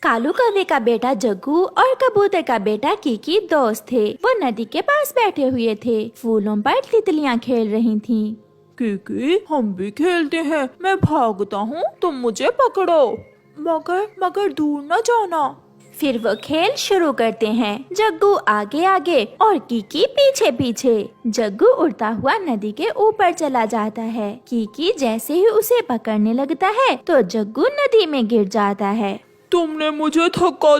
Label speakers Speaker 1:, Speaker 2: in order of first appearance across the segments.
Speaker 1: कालू कौवे का बेटा जग्गू और कबूतर का बेटा कीकी दोस्त थे। वो नदी के पास बैठे हुए थे। फूलों पर तितलियां खेल रही थीं।
Speaker 2: कीकी, हम भी खेलते हैं। मैं भागता हूँ, तुम मुझे पकड़ो। मगर दूर न जाना।
Speaker 1: फिर वो खेल शुरू करते हैं। जग्गू आगे आगे और कीकी पीछे पीछे। जग्गू उड़ता हुआ नदी के ऊपर चला जाता है। कीकी जैसे ही उसे पकड़ने लगता है तो जग्गू नदी में गिर जाता है।
Speaker 2: तुमने मुझे धक्का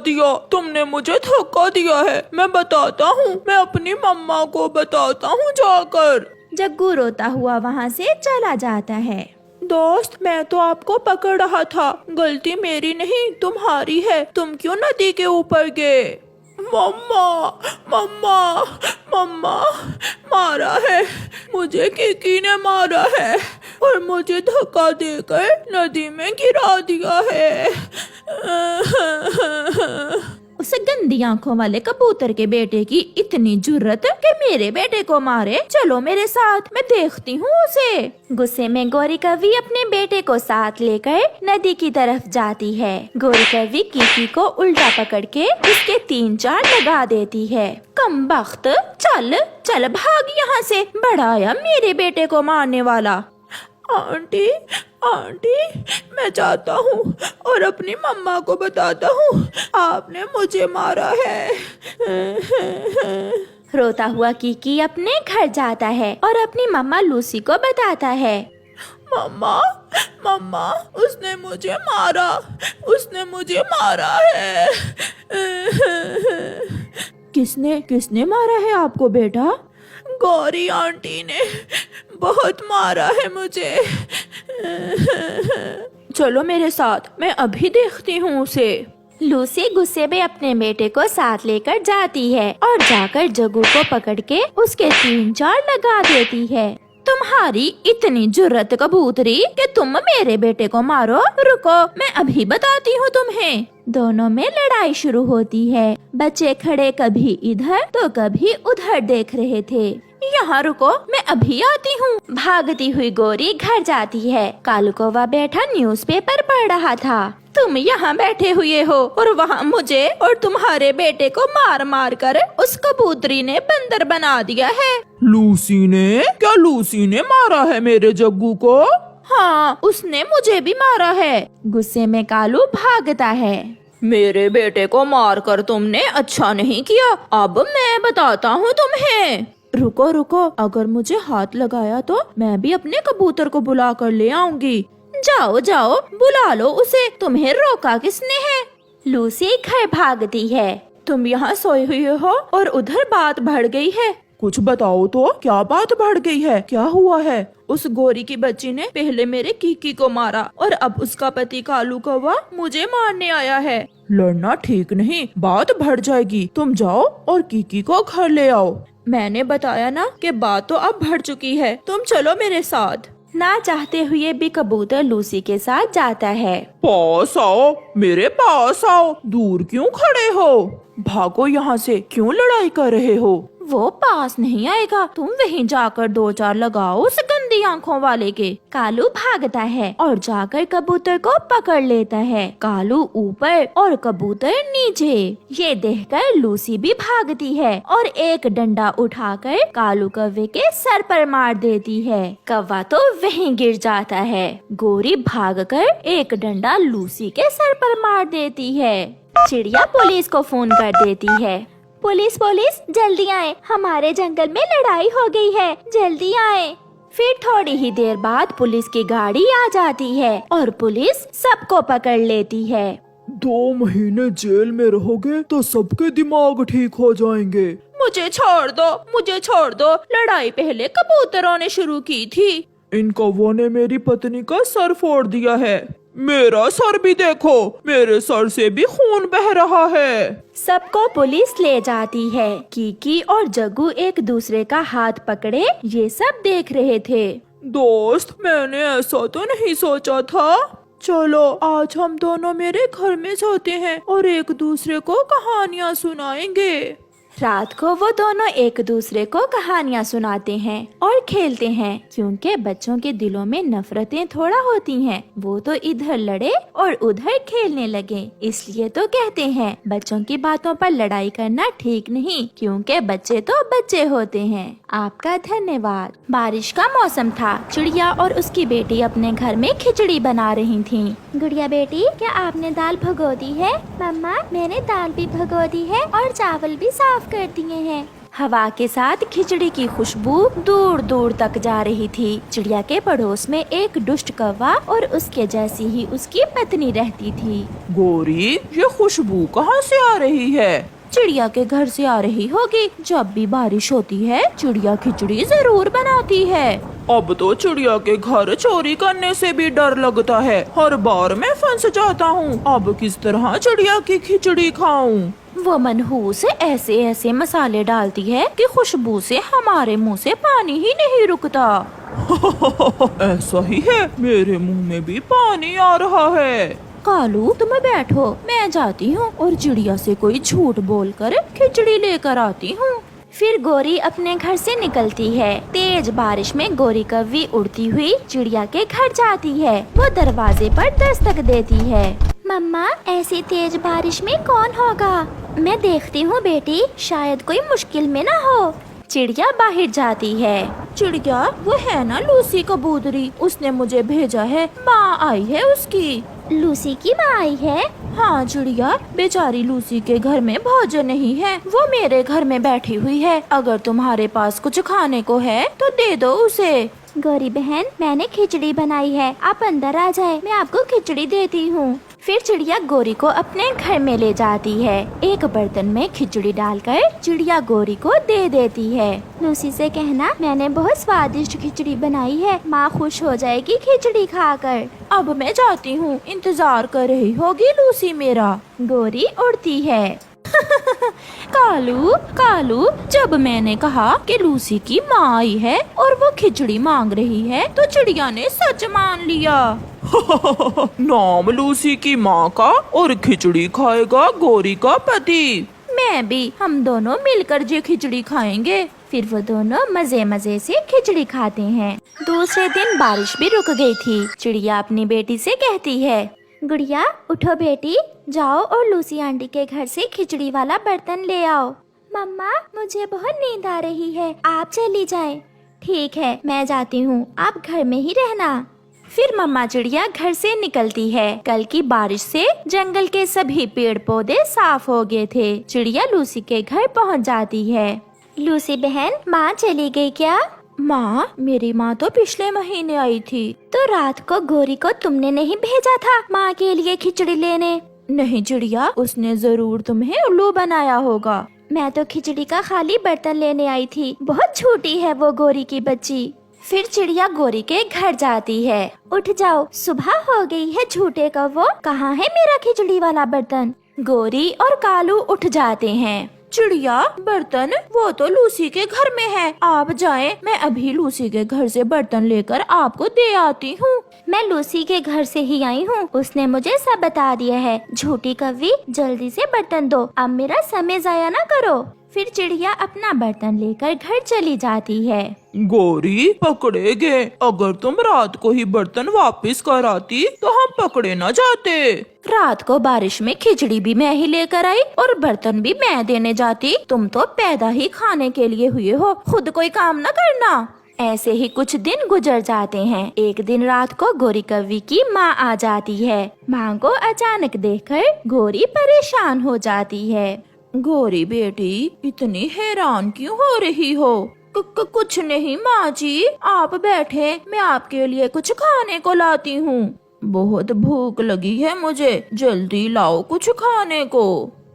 Speaker 2: दिया है। मैं बताता हूँ, मैं अपनी मम्मा को बताता हूँ जाकर।
Speaker 1: जग्गू रोता हुआ वहाँ से चला जाता है।
Speaker 2: दोस्त, मैं तो आपको पकड़ रहा था। गलती मेरी नहीं, तुम्हारी है। तुम क्यों नदी के ऊपर गए? मम्मा मारा है मुझे। कीकी ने मारा है और मुझे धक्का देकर नदी में गिरा दिया है।
Speaker 1: उस गंदी आंखों वाले कबूतर के बेटे की इतनी जुर्रत कि मेरे बेटे को मारे। चलो मेरे साथ, मैं देखती हूँ उसे। गुस्से में गोरी कौवी अपने बेटे को साथ लेकर नदी की तरफ जाती है। गोरी कौवी कीकी को उल्टा पकड़ के उसके 3-4 लगा देती है। कमबख्त, चल भाग यहाँ से। बड़ा आया मेरे बेटे को मारने वाला।
Speaker 2: आंटी, मैं जाता हूँ और अपनी मम्मा को बताता हूँ आपने मुझे मारा है।
Speaker 1: रोता हुआ कीकी अपने घर जाता है और अपनी मम्मा लूसी को बताता है।
Speaker 2: मम्मा, उसने मुझे मारा है।
Speaker 1: किसने मारा है आपको बेटा?
Speaker 2: गौरी आंटी ने बहुत मारा है मुझे। चलो मेरे साथ, मैं अभी देखती हूँ उसे।
Speaker 1: लूसी गुस्से में अपने बेटे को साथ लेकर जाती है और जाकर जग्गू को पकड़ के उसके 3-4 लगा देती है। तुम्हारी इतनी जुर्रत कबूतरी कि तुम मेरे बेटे को मारो। रुको, मैं अभी बताती हूँ तुम्हें। दोनों में लड़ाई शुरू होती है। बच्चे खड़े कभी इधर तो कभी उधर देख रहे थे। यहाँ रुको, मैं अभी आती हूँ। भागती हुई गोरी घर जाती है। कालू कौवा बैठा न्यूज़पेपर पढ़ रहा था। तुम यहाँ बैठे हुए हो और वहाँ मुझे और तुम्हारे बेटे को मार मार कर उस कबूतरी ने बंदर बना दिया है।
Speaker 2: लूसी ने मारा है मेरे जग्गू को?
Speaker 1: हाँ, उसने मुझे भी मारा है। गुस्से में कालू भागता है।
Speaker 2: मेरे बेटे को मार कर तुमने अच्छा नहीं किया। अब मैं बताता हूँ तुम्हें।
Speaker 1: रुको, अगर मुझे हाथ लगाया तो मैं भी अपने कबूतर को बुला कर ले आऊंगी। जाओ, बुला लो उसे। तुम्हें रोका किसने है? लूसी घर भागती है। तुम यहाँ सोए हुए हो और उधर बात बढ़ गई है।
Speaker 2: कुछ बताओ तो, क्या बात बढ़ गई है? क्या हुआ है? उस गोरी की बच्ची ने पहले मेरे कीकी को मारा और अब उसका पति कालू कौवा मुझे मारने आया है। लड़ना ठीक नहीं, बात बढ़ जाएगी। तुम जाओ और कीकी को घर ले आओ। मैंने बताया ना कि बात तो अब बढ़ चुकी है। तुम चलो मेरे साथ।
Speaker 1: ना चाहते हुए भी कबूतर लूसी के साथ जाता है।
Speaker 2: पास आओ, मेरे पास आओ। दूर क्यों खड़े हो? भागो यहाँ से। क्यों लड़ाई कर रहे हो?
Speaker 1: वो पास नहीं आएगा। तुम वहीं जाकर 2-4 लगाओ उस गंदी आंखों वाले के। कालू भागता है और जाकर कबूतर को पकड़ लेता है। कालू ऊपर और कबूतर नीचे। ये देखकर लूसी भी भागती है और एक डंडा उठाकर कालू कौवे के सर पर मार देती है। कौवा तो वहीं गिर जाता है। गोरी भागकर एक डंडा लूसी के सर पर मार देती है। चिड़िया पुलिस को फोन कर देती है। पुलिस, जल्दी आए, हमारे जंगल में लड़ाई हो गई है, जल्दी आए। फिर थोड़ी ही देर बाद पुलिस की गाड़ी आ जाती है और पुलिस सबको पकड़ लेती है।
Speaker 2: 2 महीने जेल में रहोगे तो सबके दिमाग ठीक हो जाएंगे। मुझे छोड़ दो। लड़ाई पहले कबूतरों ने शुरू की थी। इन कौवों ने मेरी पत्नी का सर फोड़ दिया है। मेरा सर भी देखो, मेरे सर से भी खून बह रहा है।
Speaker 1: सबको पुलिस ले जाती है। कीकी और जग्गू एक दूसरे का हाथ पकड़े ये सब देख रहे थे।
Speaker 2: दोस्त, मैंने ऐसा तो नहीं सोचा था। चलो आज हम दोनों मेरे घर में सोते हैं और एक दूसरे को कहानियाँ सुनाएंगे।
Speaker 1: रात को वो दोनों एक दूसरे को कहानियाँ सुनाते हैं और खेलते हैं, क्योंकि बच्चों के दिलों में नफरतें थोड़ा होती हैं। वो तो इधर लड़े और उधर खेलने लगे। इसलिए तो कहते हैं बच्चों की बातों पर लड़ाई करना ठीक नहीं, क्योंकि बच्चे तो बच्चे होते हैं। आपका धन्यवाद। बारिश का मौसम था। चिड़िया और उसकी बेटी अपने घर में खिचड़ी बना रही थीं। गुड़िया बेटी, क्या आपने दाल भगो दी है? मम्मा, मैंने दाल भी भगो दी है और चावल भी साफ कर दिए हैं। हवा के साथ खिचड़ी की खुशबू दूर दूर तक जा रही थी। चिड़िया के पड़ोस में एक दुष्ट कौवा और उसके जैसी ही उसकी पत्नी रहती थी।
Speaker 2: गोरी, ये खुशबू कहाँ से आ रही है?
Speaker 1: चिड़िया के घर से आ रही होगी। जब भी बारिश होती है चिड़िया खिचड़ी जरूर बनाती है।
Speaker 2: अब तो चिड़िया के घर चोरी करने से भी डर लगता है। हर बार मैं फंस जाता हूँ। अब किस तरह चिड़िया की खिचड़ी खाऊं?
Speaker 1: वो मनहूस ऐसे ऐसे मसाले डालती है कि खुशबू से हमारे मुंह से पानी ही नहीं रुकता।
Speaker 2: ऐसा ही है, मेरे मुंह में भी पानी आ रहा है।
Speaker 1: कालू, तुम बैठो, मैं जाती हूँ और चिड़िया से कोई झूठ बोलकर खिचड़ी लेकर आती हूँ। फिर गोरी अपने घर से निकलती है। तेज बारिश में गोरी कौवी उड़ती हुई चिड़िया के घर जाती है। वो दरवाजे पर दस्तक देती है। मम्मा, ऐसी तेज बारिश में कौन होगा? मैं देखती हूँ बेटी, शायद कोई मुश्किल में ना हो। चिड़िया बाहर जाती है। चिड़िया, वो है ना लूसी कबूतरी, उसने मुझे भेजा है। माँ आई है उसकी। लूसी की माँ आई है? हाँ चिड़िया, बेचारी लूसी के घर में भोजन नहीं है। वो मेरे घर में बैठी हुई है। अगर तुम्हारे पास कुछ खाने को है तो दे दो उसे। गौरी बहन, मैंने खिचड़ी बनाई है, आप अंदर आ जाए, मैं आपको खिचड़ी देती हूँ। फिर चिड़िया गोरी को अपने घर में ले जाती है। एक बर्तन में खिचड़ी डालकर चिड़िया गोरी को दे देती है। लूसी से कहना, मैंने बहुत स्वादिष्ट खिचड़ी बनाई है, माँ खुश हो जाएगी खिचड़ी खाकर। अब मैं जाती हूँ, इंतजार कर रही होगी लूसी मेरा। गोरी उड़ती है। कालू, कालू, जब मैंने कहा कि लूसी की माँ आई है और वो खिचड़ी मांग रही है तो चिड़िया ने सच मान लिया।
Speaker 2: नाम लूसी की माँ का और खिचड़ी खाएगा गोरी का पति।
Speaker 1: मैं भी, हम दोनों मिलकर जो खिचड़ी खाएंगे। फिर वो दोनों मजे मजे से खिचड़ी खाते हैं। दूसरे दिन बारिश भी रुक गई थी। चिड़िया अपनी बेटी से कहती है, गुड़िया उठो बेटी, जाओ और लूसी आंटी के घर से खिचड़ी वाला बर्तन ले आओ। मम्मा, मुझे बहुत नींद आ रही है, आप चली जाएं। ठीक है, मैं जाती हूँ, आप घर में ही रहना। फिर मम्मा चिड़िया घर से निकलती है। कल की बारिश से जंगल के सभी पेड़ पौधे साफ हो गए थे। चिड़िया लूसी के घर पहुँच जाती है। लूसी बहन, माँ चली गई क्या? माँ, मेरी माँ तो पिछले महीने आई थी। तो रात को गोरी को तुमने नहीं भेजा था माँ के लिए खिचड़ी लेने? नहीं चिड़िया, उसने जरूर तुम्हें उल्लू बनाया होगा। मैं तो खिचड़ी का खाली बर्तन लेने आई थी। बहुत छोटी है वो गोरी की बच्ची। फिर चिड़िया गोरी के घर जाती है। उठ जाओ, सुबह हो गई है झूठे कौवो, कहाँ है मेरा खिचड़ी वाला बर्तन? गोरी और कालू उठ जाते हैं। चिड़िया, बर्तन वो तो लूसी के घर में है, आप जाएं, मैं अभी लूसी के घर से बर्तन लेकर आपको दे आती हूँ। मैं लूसी के घर से ही आई हूँ, उसने मुझे सब बता दिया है। झूठी कौवी, जल्दी से बर्तन दो, अब मेरा समय जाया ना करो। फिर चिड़िया अपना बर्तन लेकर घर चली जाती है।
Speaker 2: गोरी, पकड़े गए। अगर तुम रात को ही बर्तन वापस कर आती तो हम पकड़े न जाते।
Speaker 1: रात को बारिश में खिचड़ी भी मैं ही लेकर आई और बर्तन भी मैं देने जाती। तुम तो पैदा ही खाने के लिए हुए हो, खुद कोई काम न करना। ऐसे ही कुछ दिन गुजर जाते हैं। एक दिन रात को गोरी कौवी की माँ आ जाती है। माँ को अचानक देखकर गोरी परेशान हो जाती है। गोरी बेटी, इतनी हैरान क्यों हो रही हो? कुछ नहीं माँ जी, आप बैठे, मैं आपके लिए कुछ खाने को लाती हूँ। बहुत भूख लगी है मुझे, जल्दी लाओ कुछ खाने को।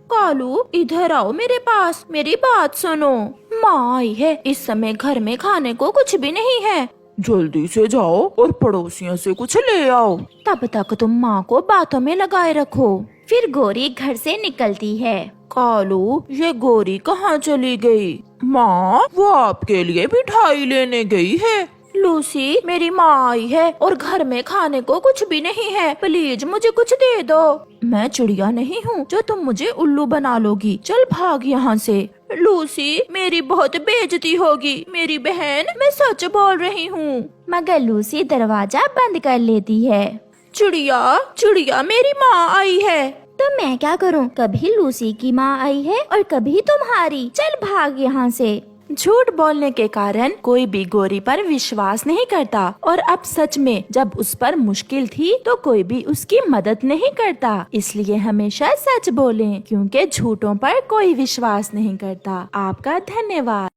Speaker 1: कालू, इधर आओ मेरे पास, मेरी बात सुनो। माँ आई है, इस समय घर में खाने को कुछ भी नहीं है।
Speaker 2: जल्दी से जाओ और पड़ोसियों से कुछ ले आओ।
Speaker 1: तब तक तुम माँ को बातों में लगाए रखो। फिर गोरी घर से निकलती है।
Speaker 2: कालू, ये गोरी कहाँ चली गई? माँ, वो आपके लिए मिठाई लेने गई है।
Speaker 1: लूसी, मेरी माँ आई है और घर में खाने को कुछ भी नहीं है, प्लीज मुझे कुछ दे दो। मैं चिड़िया नहीं हूँ जो तुम मुझे उल्लू बना लोगी, चल भाग यहाँ से।
Speaker 2: लूसी, मेरी बहुत बेइज्जती होगी। मेरी बहन, मैं सच बोल रही हूँ।
Speaker 1: मगर लूसी दरवाजा बंद कर लेती है।
Speaker 2: चिड़िया, चिड़िया, मेरी माँ आई है।
Speaker 1: तो मैं क्या करूं? कभी लूसी की माँ आई है और कभी तुम्हारी। चल भाग यहाँ से।
Speaker 2: झूठ बोलने के कारण कोई भी गौरी पर विश्वास नहीं करता और अब सच में जब उस पर मुश्किल थी तो कोई भी उसकी मदद नहीं करता। इसलिए हमेशा सच बोलें क्योंकि झूठों पर कोई विश्वास नहीं करता। आपका धन्यवाद।